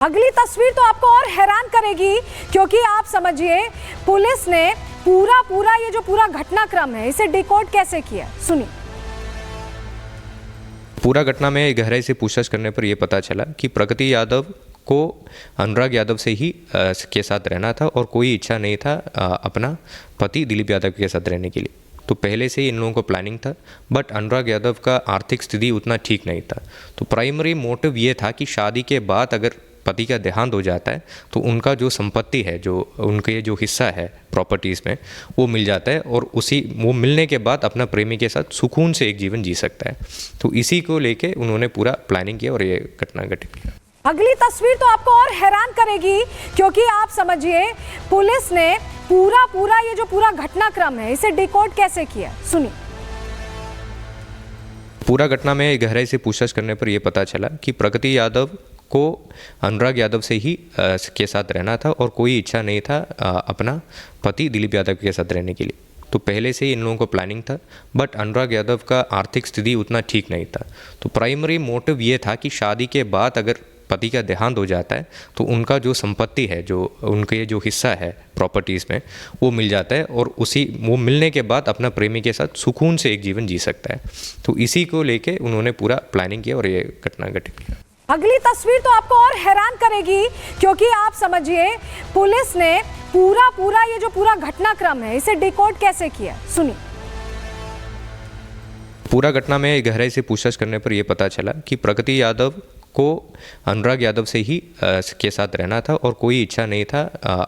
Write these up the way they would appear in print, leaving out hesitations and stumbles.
अगली तस्वीर तो आपको और हैरान करेगी क्योंकि आप समझिए पुलिस ने पूरा ये जो पूरा घटनाक्रम है इसे डिकोड कैसे किया। सुनिए। पूरा घटना में गहराई से पूछताछ करने पर यह पता चला कि प्रगति यादव को अनुराग यादव से ही के साथ रहना था और कोई इच्छा नहीं था अपना पति दिलीप यादव के साथ रहने के लिए। तो पहले से ही इन लोगों को प्लानिंग था, बट अनुराग यादव का आर्थिक स्थिति उतना ठीक नहीं था। तो प्राइमरी मोटिव ये था कि शादी के बाद अगर पति का देहांत हो जाता है तो उनका जो संपत्ति है, जो उनके जो हिस्सा है प्रॉपर्टीज़ में, वो मिल जाता है और वो मिलने के बाद अपना प्रेमी के साथ सुकून से एक जीवन जी सकता है। तो इसी को लेके उन्होंने पूरा प्लानिंग किया और ये घटना घटित किया। अगली तस्वीर तो आपको और हैरान करेगी क्योंकि आप समझिए पुलिस ने पूरा ये जो पूरा घटनाक्रम है इसे डिकोड कैसे किया। सुनिए। पूरा घटना में गहराई से पूछताछ करने पर यह पता चला कि प्रगति यादव को अनुराग यादव से ही के साथ रहना था और कोई इच्छा नहीं था अपना पति दिलीप यादव के साथ रहने के लिए। तो पहले से ही इन लोगों को प्लानिंग था, बट अनुराग यादव का आर्थिक स्थिति उतना ठीक नहीं था। तो प्राइमरी मोटिव ये था कि शादी के बाद अगर पति का देहांत हो जाता है तो उनका जो संपत्ति है, जो उनके जो हिस्सा है प्रॉपर्टीज़ में, वो मिल जाता है और वो मिलने के बाद अपना प्रेमी के साथ सुकून से एक जीवन जी सकता है। तो इसी को लेके उन्होंने पूरा प्लानिंग किया और ये घटना घटित किया। अगली तस्वीर तो आपको और हैरान करेगी क्योंकि आप समझिए पुलिस ने पूरा ये जो पूरा घटनाक्रम है इसे डिकोड कैसे किया। सुनिए। पूरा घटना में गहराई से पूछताछ करने पर यह पता चला कि प्रगति यादव को अनुराग यादव से ही के साथ रहना था और कोई इच्छा नहीं था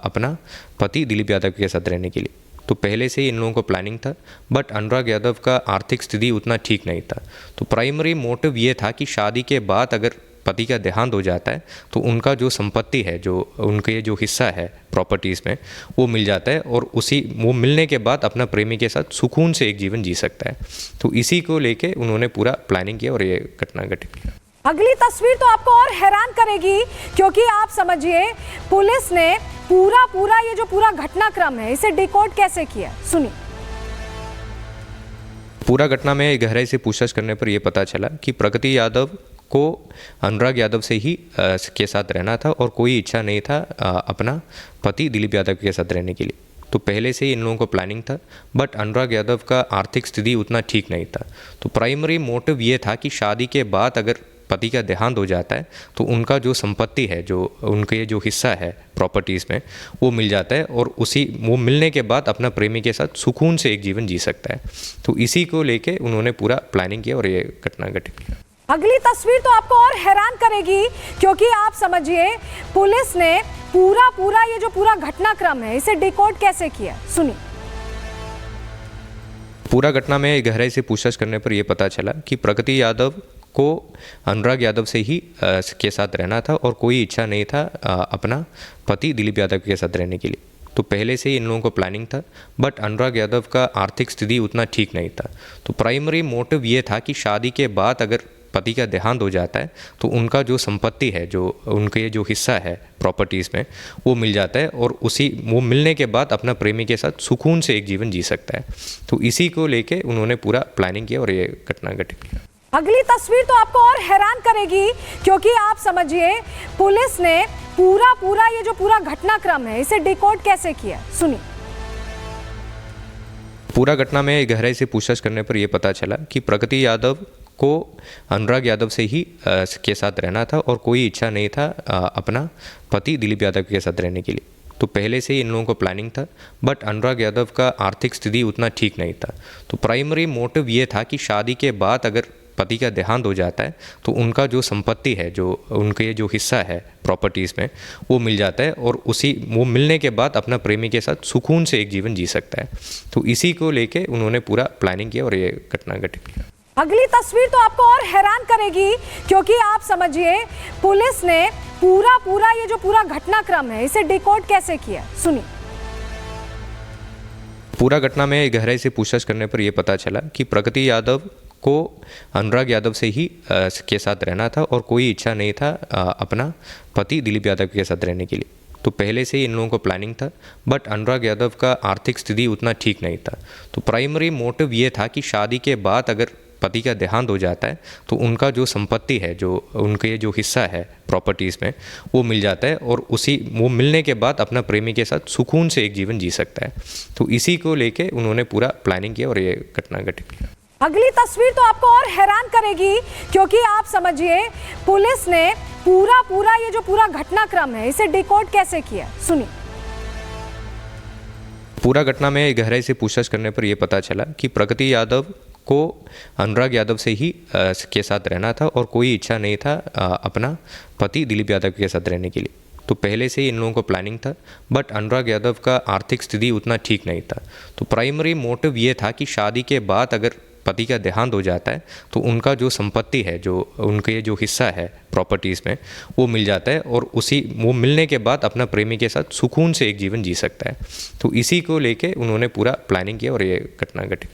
अपना पति दिलीप यादव के साथ रहने के लिए। तो पहले से ही इन लोगों को प्लानिंग था, बट अनुराग यादव का आर्थिक स्थिति उतना ठीक नहीं था। तो प्राइमरी मोटिव ये था कि शादी के बाद अगर पति का देहांत हो जाता है तो उनका जो संपत्ति है, जो उनके जो हिस्सा है प्रॉपर्टीज़ में, वो मिल जाता है और वो मिलने के बाद अपना प्रेमी के साथ सुकून से एक जीवन जी सकता है। तो इसी को लेके उन्होंने पूरा प्लानिंग किया और ये घटना घटित किया। अगली तस्वीर तो आपको और हैरान करेगी क्योंकि आप समझिए पुलिस ने पूरा ये जो पूरा घटनाक्रम है इसे डिकोड कैसे किया। सुनिए। पूरा घटना में गहराई से पूछताछ करने पर यह पता चला कि प्रगति यादव को अनुराग यादव से ही के साथ रहना था और कोई इच्छा नहीं था अपना पति दिलीप यादव के साथ रहने के लिए। तो पहले से ही इन लोगों को प्लानिंग था, बट अनुराग यादव का आर्थिक स्थिति उतना ठीक नहीं था। तो प्राइमरी मोटिव ये था कि शादी के बाद अगर पति का देहांत हो जाता है तो उनका जो संपत्ति है, जो उनके जो हिस्सा है प्रॉपर्टीज़ में, वो मिल जाता है और वो मिलने के बाद अपना प्रेमी के साथ सुकून से एक जीवन जी सकता है। तो इसी को लेके उन्होंने पूरा प्लानिंग किया और ये घटना घटित किया। अगली तस्वीर तो आपको और हैरान करेगी क्योंकि आप समझिए पुलिस ने पूरा ये जो पूरा घटनाक्रम है इसे डिकोड कैसे किया। सुनिए। पूरा घटना में गहराई से पूछताछ करने पर यह पता चला कि प्रगति यादव को अनुराग यादव से ही के साथ रहना था और कोई इच्छा नहीं था अपना पति दिलीप यादव के साथ रहने के लिए। तो पहले से ही इन लोगों को प्लानिंग था, बट अनुराग यादव का आर्थिक स्थिति उतना ठीक नहीं था। तो प्राइमरी मोटिव ये था कि शादी के बाद अगर पति का देहांत हो जाता है तो उनका जो संपत्ति है, जो उनके जो हिस्सा है प्रॉपर्टीज़ में, वो मिल जाता है और वो मिलने के बाद अपना प्रेमी के साथ सुकून से एक जीवन जी सकता है। तो इसी को लेके उन्होंने पूरा प्लानिंग किया और ये घटना घटित किया। अगली तस्वीर तो आपको और हैरान करेगी क्योंकि आप समझिए पुलिस ने पूरा ये जो पूरा घटनाक्रम है इसे डिकोड कैसे किया। सुनिए। पूरा घटना में गहराई से पूछताछ करने पर यह पता चला कि प्रगति यादव को अनुराग यादव से ही के साथ रहना था और कोई इच्छा नहीं था अपना पति दिलीप यादव के साथ रहने के लिए। तो पहले से ही इन लोगों को प्लानिंग था, बट अनुराग यादव का आर्थिक स्थिति उतना ठीक नहीं था। तो प्राइमरी मोटिव ये था कि शादी के बाद अगर पति का देहांत हो जाता है तो उनका जो संपत्ति है, जो उनके जो हिस्सा है प्रॉपर्टीज़ में, वो मिल जाता है और वो मिलने के बाद अपना प्रेमी के साथ सुकून से एक जीवन जी सकता है। तो इसी को लेके उन्होंने पूरा प्लानिंग किया और ये घटना घटित किया। अगली तस्वीर तो आपको और हैरान करेगी क्योंकि आप समझिए पुलिस ने पूरा ये जो पूरा घटनाक्रम है इसे डिकोड कैसे किया। सुनिए। पूरा घटना में गहराई से पूछताछ करने पर यह पता चला कि प्रगति यादव को अनुराग यादव से ही के साथ रहना था और कोई इच्छा नहीं था अपना पति दिलीप यादव के साथ रहने के लिए। तो पहले से ही इन लोगों को प्लानिंग था, बट अनुराग यादव का आर्थिक स्थिति उतना ठीक नहीं था। तो प्राइमरी मोटिव ये था कि शादी के बाद अगर पति का देहांत हो जाता है तो उनका जो संपत्ति है, जो उनके जो हिस्सा है प्रॉपर्टीज़ में, वो मिल जाता है और वो मिलने के बाद अपना प्रेमी के साथ सुकून से एक जीवन जी सकता है। तो इसी को लेके उन्होंने पूरा प्लानिंग किया और ये घटना घटी। अगली तस्वीर तो आपको और हैरान करेगी, क्योंकि आप समझिए पुलिस ने पूरा ये जो पूरा घटनाक्रम है इसे डिकोड कैसे किया, सुनिए। पूरा घटना में गहराई से पूछताछ करने पर यह पता चला कि प्रगति यादव को अनुराग यादव से ही के साथ रहना था और कोई इच्छा नहीं था अपना पति दिलीप यादव के साथ रहने के लिए। तो पहले से ही इन लोगों को प्लानिंग था, बट अनुराग यादव का आर्थिक स्थिति उतना ठीक नहीं था। तो प्राइमरी मोटिव ये था कि शादी के बाद अगर पति का देहांत हो जाता है तो उनका जो संपत्ति है, जो उनके जो हिस्सा है प्रॉपर्टीज़ में, वो मिल जाता है और वो मिलने के बाद अपना प्रेमी के साथ सुकून से एक जीवन जी सकता है। तो इसी को लेके उन्होंने पूरा प्लानिंग किया और ये घटना घटी।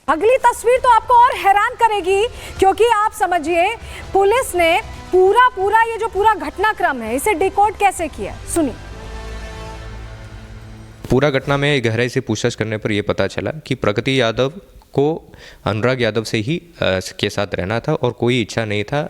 अगली तस्वीर तो आपको और हैरान करेगी, क्योंकि आप समझिए पुलिस ने पूरा ये जो पूरा घटनाक्रम है इसे डिकोड कैसे किया, सुनिए। पूरा घटना में गहराई से पूछताछ करने पर यह पता चला कि प्रगति यादव को अनुराग यादव से ही के साथ रहना था और कोई इच्छा नहीं था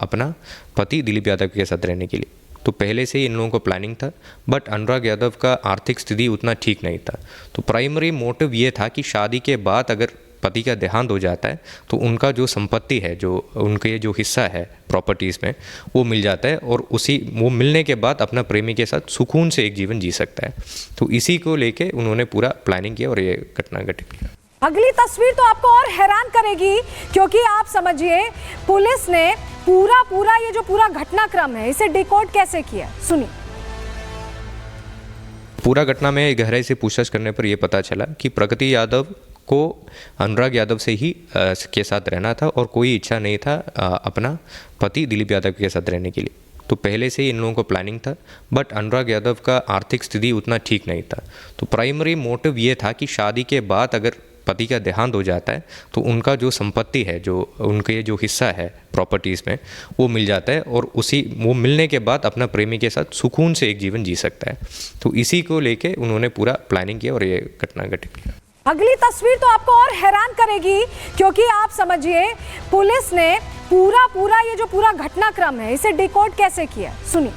अपना पति दिलीप यादव के साथ रहने के लिए। तो पहले से ही इन लोगों को प्लानिंग था, बट अनुराग यादव का आर्थिक स्थिति उतना ठीक नहीं था। तो प्राइमरी मोटिव ये था कि शादी के बाद अगर पति का देहांत हो जाता है तो उनका जो संपत्ति है, जो उनके जो हिस्सा है प्रॉपर्टीज़ में, वो मिल जाता है और वो मिलने के बाद अपना प्रेमी के साथ सुकून से एक जीवन जी सकता है। तो इसी को लेके उन्होंने पूरा प्लानिंग किया और ये घटना घटी। अगली तस्वीर तो आपको और हैरान करेगी, क्योंकि आप समझिए पुलिस ने पूरा ये जो पूरा घटनाक्रम है इसे डिकोड कैसे किया, सुनिए। पूरा घटना में गहराई से पूछताछ करने पर यह पता चला कि प्रगति यादव को अनुराग यादव से ही के साथ रहना था और कोई इच्छा नहीं था अपना पति दिलीप यादव के साथ रहने के लिए। तो पहले से ही इन लोगों को प्लानिंग था, बट अनुराग यादव का आर्थिक स्थिति उतना ठीक नहीं था। तो प्राइमरी मोटिव ये था कि शादी के बाद अगर पति का देहांत हो जाता है तो उनका जो संपत्ति है, जो उनके जो हिस्सा है प्रॉपर्टीज़ में, वो मिल जाता है और वो मिलने के बाद अपना प्रेमी के साथ सुकून से एक जीवन जी सकता है। तो इसी को लेके उन्होंने पूरा प्लानिंग किया और ये घटना घटी। अगली तस्वीर तो आपको और हैरान करेगी, क्योंकि आप समझिए पुलिस ने पूरा ये जो पूरा घटनाक्रम है इसे डिकोड कैसे किया, सुनिए।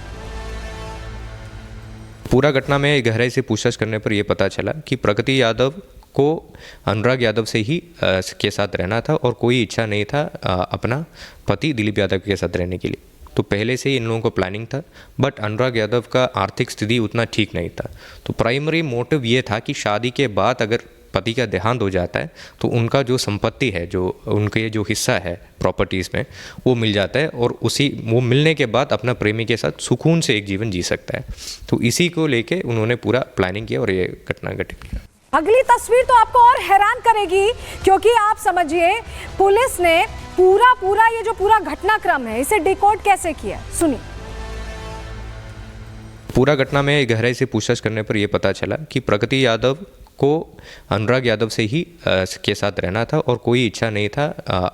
पूरा घटना में गहराई से पूछताछ करने पर यह पता चला कि प्रगति यादव को अनुराग यादव से ही के साथ रहना था और कोई इच्छा नहीं था अपना पति दिलीप यादव के साथ रहने के लिए। तो पहले से ही इन लोगों को प्लानिंग था, बट अनुराग यादव का आर्थिक स्थिति उतना ठीक नहीं था। तो प्राइमरी मोटिव ये था कि शादी के बाद अगर पति का देहांत हो जाता है तो उनका जो संपत्ति है, जो उनके जो हिस्सा है प्रॉपर्टीज़ में, वो मिल जाता है और वो मिलने के बाद अपना प्रेमी के साथ सुकून से एक जीवन जी सकता है। तो इसी को लेके उन्होंने पूरा प्लानिंग किया और ये घटना घटी। अगली तस्वीर तो आपको और हैरान करेगी, क्योंकि आप समझिए पुलिस ने पूरा ये जो पूरा घटनाक्रम है इसे डिकोड कैसे किया, सुनिए। पूरा घटना में गहराई से पूछताछ करने पर यह पता चला कि प्रगति यादव को अनुराग यादव से ही के साथ रहना था और कोई इच्छा नहीं था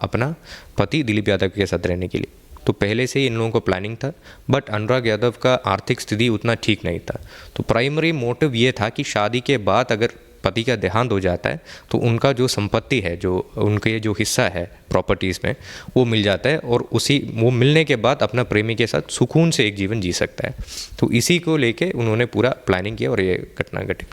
अपना पति दिलीप यादव के साथ रहने के लिए। तो पहले से ही इन लोगों को प्लानिंग था, बट अनुराग यादव का आर्थिक स्थिति उतना ठीक नहीं था। तो प्राइमरी मोटिव ये था कि शादी के बाद अगर पति का देहांत हो जाता है तो उनका जो संपत्ति है, जो उनके जो हिस्सा है प्रॉपर्टीज़ में, वो मिल जाता है और वो मिलने के बाद अपना प्रेमी के साथ सुकून से एक जीवन जी सकता है। तो इसी को लेके उन्होंने पूरा प्लानिंग किया और ये घटना घटी।